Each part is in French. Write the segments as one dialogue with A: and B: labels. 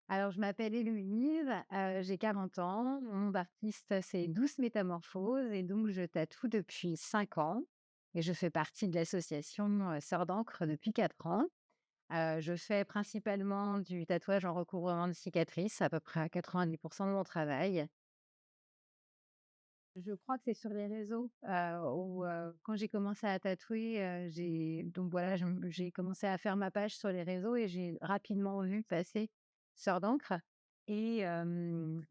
A: Alors, je m'appelle Héloïse, j'ai 40 ans. Mon nom d'artiste, c'est Douce Métamorphose et donc je tatoue depuis 5 ans et je fais partie de l'association, Sœurs d'encre depuis 4 ans. Je fais principalement du tatouage en recouvrement de cicatrices, à peu près à 90 de mon travail. Je crois que c'est sur les réseaux, où, quand j'ai commencé à tatouer, j'ai donc voilà, j'ai commencé à faire ma page sur les réseaux et j'ai rapidement vu passer Sœur d'encre et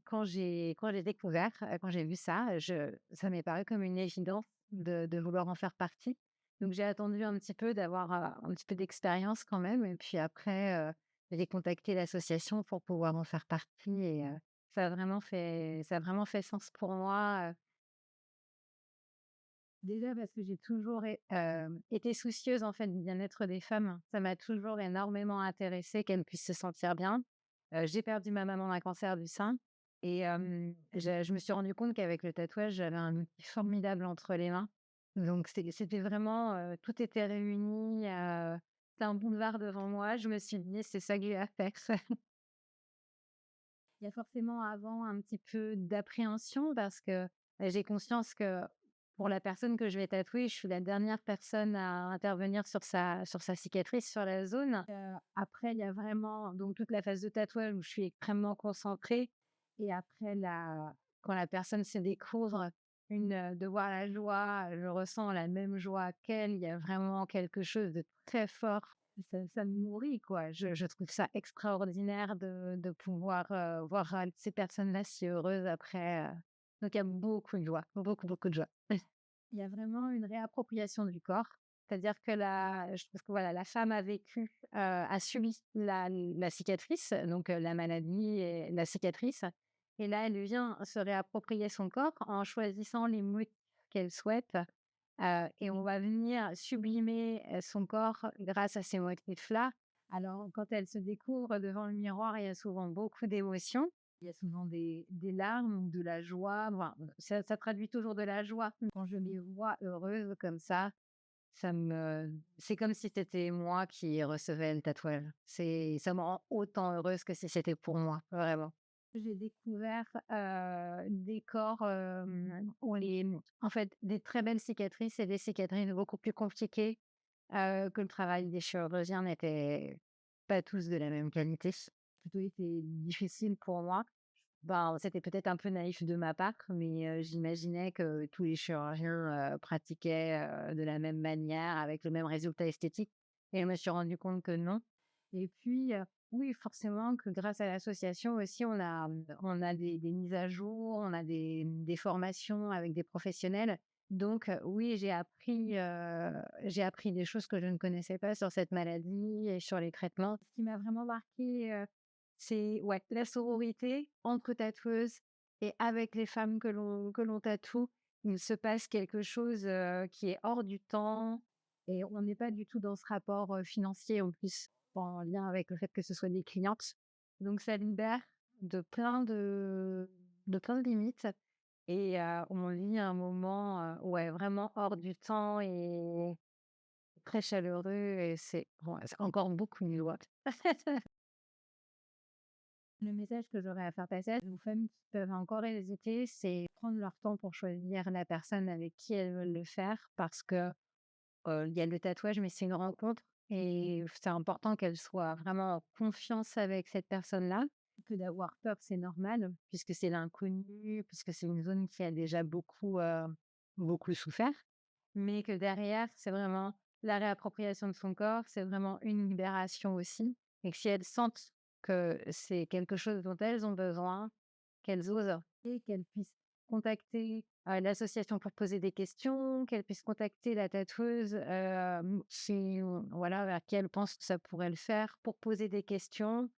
A: quand j'ai découvert, quand j'ai vu ça, je ça m'est paru comme une évidence de vouloir en faire partie. Donc j'ai attendu un petit peu d'avoir, un petit peu d'expérience quand même et puis après, j'ai contacté l'association pour pouvoir en faire partie et ça a vraiment fait sens pour moi. Déjà parce que j'ai toujours été soucieuse, en fait, du bien-être des femmes. Ça m'a toujours énormément intéressée qu'elles puissent se sentir bien. J'ai perdu ma maman d'un cancer du sein et je me suis rendu compte qu'avec le tatouage, j'avais un outil formidable entre les mains. Donc c'était vraiment, tout était réuni, c'était un boulevard devant moi. Je me suis dit: «C'est ça que j'ai à faire». Il y a forcément avant un petit peu d'appréhension parce que, j'ai conscience que pour la personne que je vais tatouer, je suis la dernière personne à intervenir sur sa cicatrice, sur la zone. Après il y a vraiment donc toute la phase de tatouage où je suis extrêmement concentrée et après quand la personne se découvre, de voir la joie, je ressens la même joie qu'elle. Il y a vraiment quelque chose de très fort. Ça me nourrit, quoi. Je trouve ça extraordinaire de pouvoir, voir, ces personnes-là si heureuses après, donc il y a beaucoup de joie, beaucoup, beaucoup de joie. Il y a vraiment une réappropriation du corps. C'est-à-dire que je trouve que voilà, la femme a vécu, a subi la cicatrice, donc la maladie et la cicatrice et là, elle vient se réapproprier son corps en choisissant les motifs qu'elle souhaite. Et on va venir sublimer, son corps grâce à ces motifs-là. Alors quand elle se découvre devant le miroir, il y a souvent beaucoup d'émotions. Il y a souvent des larmes ou de la joie, enfin, ça traduit toujours de la joie. Quand je les vois heureuses comme c'est comme si c'était moi qui recevais le tatouage. Ça me rend autant heureuse que si c'était pour moi, vraiment. J'ai découvert, des corps, en fait, des très belles cicatrices et des cicatrices beaucoup plus compliquées, que le travail des chirurgiens n'était pas tous de la même qualité. Plutôt été difficile pour moi. Ben, c'était peut-être un peu naïf de ma part, mais j'imaginais que tous les chirurgiens, pratiquaient, de la même manière, avec le même résultat esthétique et je me suis rendu compte que non et puis, oui, forcément que grâce à l'association aussi, on a des mises à jour, on a des formations avec des professionnels. Donc, oui, j'ai appris des choses que je ne connaissais pas sur cette maladie et sur les traitements. Ce qui m'a vraiment marquée, c'est ouais, la sororité entre tatoueuses et avec les femmes que l'on tatoue. Il se passe quelque chose, qui est hors du temps et on n'est pas du tout dans ce rapport, financier en plus, en lien avec le fait que ce soit des clientes. Donc ça libère de plein de limites et on vit un moment, ouais, vraiment hors du temps et très chaleureux et c'est encore beaucoup mieux. Le message que j'aurais à faire passer aux femmes qui peuvent encore hésiter, c'est prendre leur temps pour choisir la personne avec qui elles veulent le faire parce que, il y a le tatouage, mais c'est une rencontre et c'est important qu'elles soient vraiment en confiance avec cette personne-là. Que d'avoir peur, c'est normal puisque c'est l'inconnu, puisque c'est une zone qui a déjà beaucoup souffert. Mais que derrière, c'est vraiment la réappropriation de son corps, c'est vraiment une libération aussi et que si elles sentent que c'est quelque chose dont elles ont besoin, qu'elles osent et qu'elles puissent contacter, l'association pour poser des questions, qu'elles puissent contacter la tatoueuse, voilà, vers qui elles pensent que ça pourrait le faire pour poser des questions